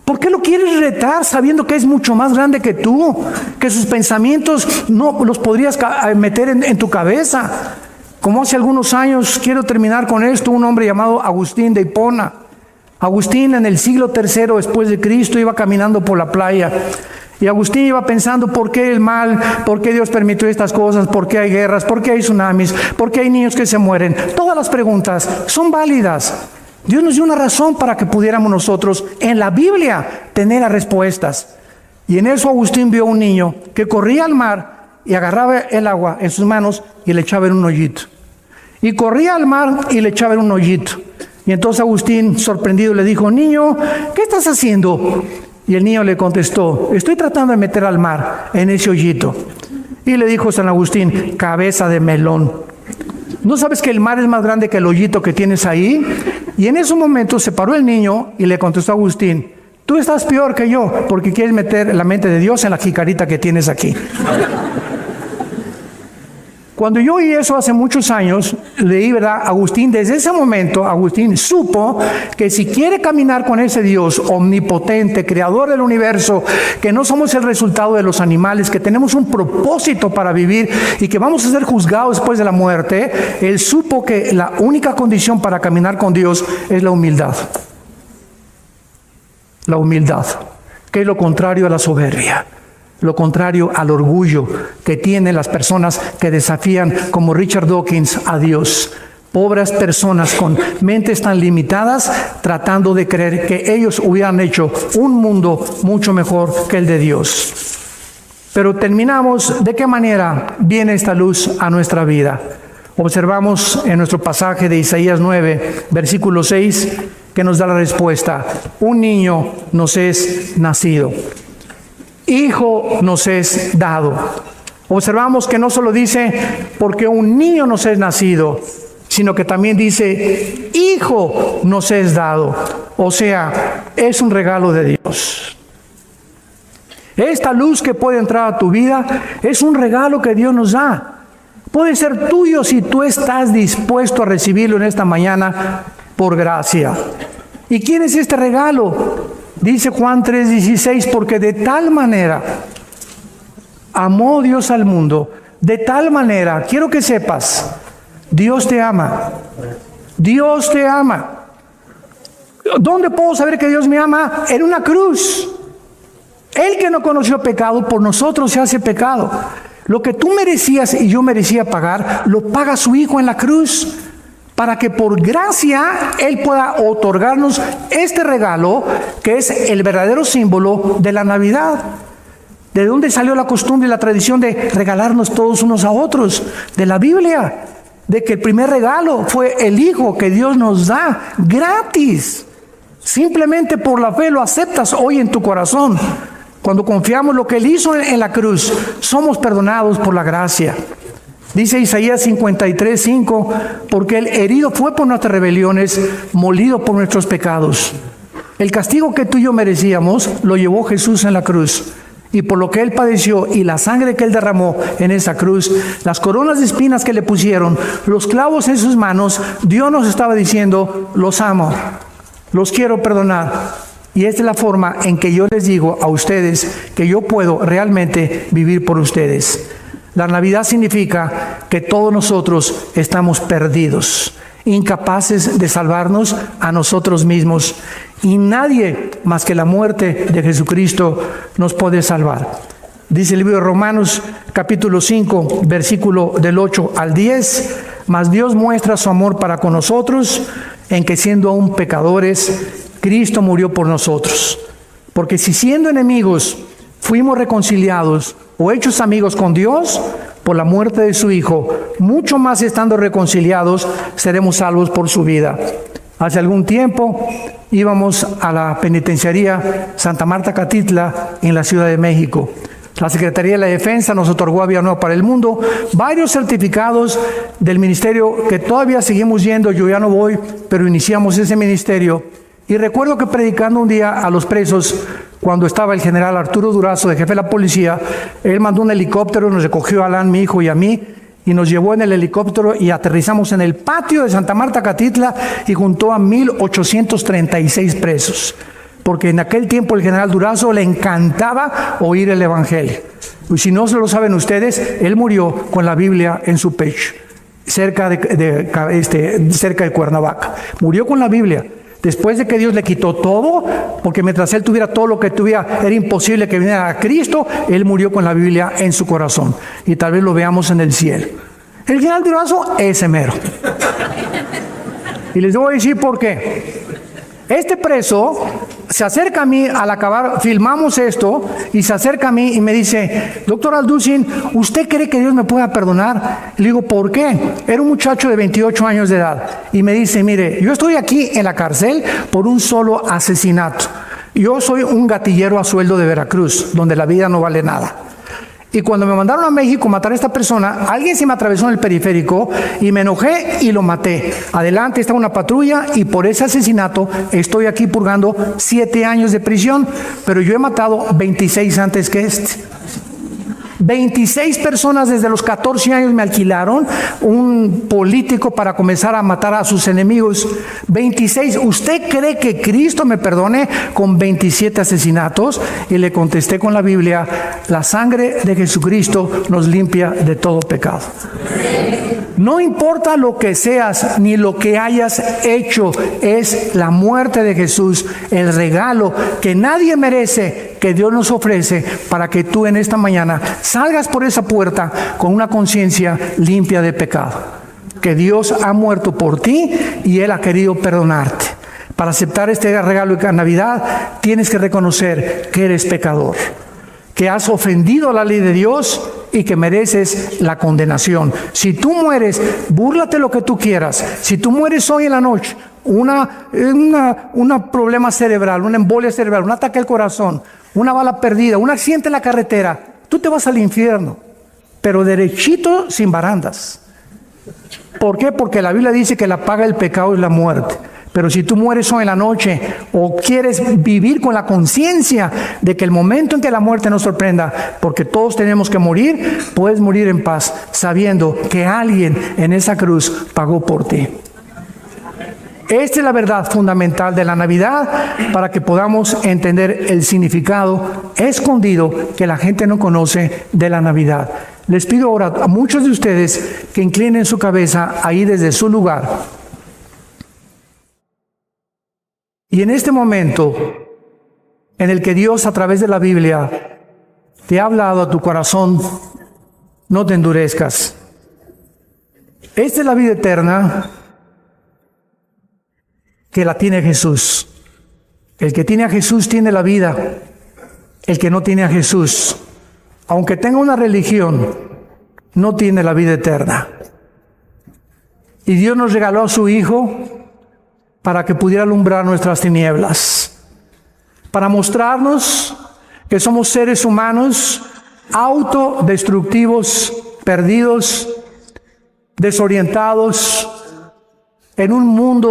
¿Por qué lo quieres retar sabiendo que es mucho más grande que tú? Que sus pensamientos no los podrías meter en tu cabeza. Como hace algunos años, quiero terminar con esto, un hombre llamado Agustín de Hipona. Agustín en el siglo III después de Cristo iba caminando por la playa. Y Agustín iba pensando, ¿por qué el mal? ¿Por qué Dios permitió estas cosas? ¿Por qué hay guerras? ¿Por qué hay tsunamis? ¿Por qué hay niños que se mueren? Todas las preguntas son válidas. Dios nos dio una razón para que pudiéramos nosotros en la Biblia tener las respuestas. Y en eso Agustín vio a un niño que corría al mar y agarraba el agua en sus manos y le echaba en un hoyito. Y corría al mar y le echaba en un hoyito. Y entonces Agustín, sorprendido, le dijo, niño, ¿qué estás haciendo? Y el niño le contestó, estoy tratando de meter al mar en ese hoyito. Y le dijo San Agustín, cabeza de melón. ¿No sabes que el mar es más grande que el hoyito que tienes ahí? Y en ese momento se paró el niño y le contestó a Agustín, tú estás peor que yo porque quieres meter la mente de Dios en la jicarita que tienes aquí. Cuando yo oí eso hace muchos años, leí, ¿verdad? Agustín, desde ese momento, Agustín supo que si quiere caminar con ese Dios omnipotente, creador del universo, que no somos el resultado de los animales, que tenemos un propósito para vivir y que vamos a ser juzgados después de la muerte, él supo que la única condición para caminar con Dios es la humildad. La humildad, que es lo contrario a la soberbia. Lo contrario al orgullo que tienen las personas que desafían, como Richard Dawkins, a Dios. Pobres personas con mentes tan limitadas tratando de creer que ellos hubieran hecho un mundo mucho mejor que el de Dios. Pero terminamos, ¿de qué manera viene esta luz a nuestra vida? Observamos en nuestro pasaje de Isaías 9, versículo 6, que nos da la respuesta. Un niño nos es nacido. Hijo nos es dado. Observamos que no solo dice porque un niño nos es nacido, sino que también dice hijo nos es dado. O sea, es un regalo de Dios. Esta luz que puede entrar a tu vida es un regalo que Dios nos da. Puede ser tuyo si tú estás dispuesto a recibirlo en esta mañana por gracia. ¿Y quién es este regalo? Dice Juan 3:16, porque de tal manera amó Dios al mundo, de tal manera, quiero que sepas, Dios te ama. Dios te ama. ¿Dónde puedo saber que Dios me ama? En una cruz. Él que no conoció pecado, por nosotros se hace pecado. Lo que tú merecías y yo merecía pagar, lo paga su Hijo en la cruz, para que por gracia Él pueda otorgarnos este regalo, que es el verdadero símbolo de la Navidad. ¿De dónde salió la costumbre y la tradición de regalarnos todos unos a otros? De la Biblia, de que el primer regalo fue el Hijo que Dios nos da gratis. Simplemente por la fe lo aceptas hoy en tu corazón. Cuando confiamos lo que Él hizo en la cruz, somos perdonados por la gracia. Dice Isaías 53:5, porque el herido fue por nuestras rebeliones, molido por nuestros pecados. El castigo que tú y yo merecíamos lo llevó Jesús en la cruz. Y por lo que Él padeció y la sangre que Él derramó en esa cruz, las coronas de espinas que le pusieron, los clavos en sus manos, Dios nos estaba diciendo, los amo, los quiero perdonar. Y esta es la forma en que yo les digo a ustedes que yo puedo realmente vivir por ustedes. La Navidad significa que todos nosotros estamos perdidos. incapaces de salvarnos a nosotros mismos. Y nadie más que la muerte de Jesucristo nos puede salvar. Dice el libro de Romanos, capítulo 5, versículo del 8 al 10, mas Dios muestra su amor para con nosotros, en que siendo aún pecadores, Cristo murió por nosotros. Porque si siendo enemigos fuimos reconciliados o hechos amigos con Dios por la muerte de su Hijo, mucho más estando reconciliados seremos salvos por su vida. Hace algún tiempo íbamos a la penitenciaría Santa Marta Catitla en la Ciudad de México. La Secretaría de la Defensa nos otorgó a Vida Nueva para el Mundo varios certificados del ministerio que todavía seguimos yendo. Yo ya no voy, pero iniciamos ese ministerio. Y recuerdo que predicando un día a los presos, cuando estaba el general Arturo Durazo, de jefe de la policía, él mandó un helicóptero, nos recogió a Alan, mi hijo y a mí, y nos llevó en el helicóptero y aterrizamos en el patio de Santa Marta Catitla y juntó a 1,836 presos. Porque en aquel tiempo el general Durazo le encantaba oír el evangelio. Y si no se lo saben ustedes, él murió con la Biblia en su pecho, cerca de Cuernavaca. Murió con la Biblia. Después de que Dios le quitó todo, porque mientras él tuviera todo lo que tuviera, era imposible que viniera a Cristo, él murió con la Biblia en su corazón. Y tal vez lo veamos en el cielo. El general Durazo, ese mero. Y les voy a decir por qué. Este preso se acerca a mí al acabar, filmamos esto, y se acerca a mí y me dice, doctor Alducin, ¿usted cree que Dios me pueda perdonar? Le digo, ¿por qué? Era un muchacho de 28 años de edad. Y me dice, mire, yo estoy aquí en la cárcel por un solo asesinato. Yo soy un gatillero a sueldo de Veracruz, donde la vida no vale nada. Y cuando me mandaron a México a matar a esta persona, alguien se me atravesó en el periférico y me enojé y lo maté. Adelante estaba una patrulla y por ese asesinato estoy aquí purgando 7 años de prisión, pero yo he matado 26 antes que este. 26 personas desde los 14 años me alquilaron un político para comenzar a matar a sus enemigos. 26. ¿Usted cree que Cristo me perdone con 27 asesinatos? Y le contesté con la Biblia, la sangre de Jesucristo nos limpia de todo pecado. No importa lo que seas ni lo que hayas hecho, es la muerte de Jesús, el regalo que nadie merece, que Dios nos ofrece para que tú en esta mañana salgas por esa puerta con una conciencia limpia de pecado. Que Dios ha muerto por ti y Él ha querido perdonarte. Para aceptar este regalo de Navidad tienes que reconocer que eres pecador, que has ofendido la ley de Dios y que mereces la condenación. Si tú mueres, búrlate lo que tú quieras. Si tú mueres hoy en la noche, un problema cerebral, una embolia cerebral, un ataque al corazón, una bala perdida, un accidente en la carretera, tú te vas al infierno, pero derechito, sin barandas. ¿Por qué? Porque la Biblia dice que la paga del pecado es la muerte. Pero si tú mueres hoy en la noche o quieres vivir con la conciencia de que el momento en que la muerte nos sorprenda, porque todos tenemos que morir, puedes morir en paz sabiendo que alguien en esa cruz pagó por ti. Esta es la verdad fundamental de la Navidad para que podamos entender el significado escondido que la gente no conoce de la Navidad. Les pido ahora a muchos de ustedes que inclinen su cabeza ahí desde su lugar. Y en este momento en el que Dios a través de la Biblia te ha hablado a tu corazón, no te endurezcas. Esta es la vida eterna que la tiene Jesús. El que tiene a Jesús tiene la vida. El que no tiene a Jesús, aunque tenga una religión, no tiene la vida eterna. Y Dios nos regaló a su Hijo para que pudiera alumbrar nuestras tinieblas, para mostrarnos que somos seres humanos autodestructivos, perdidos, desorientados, en un mundo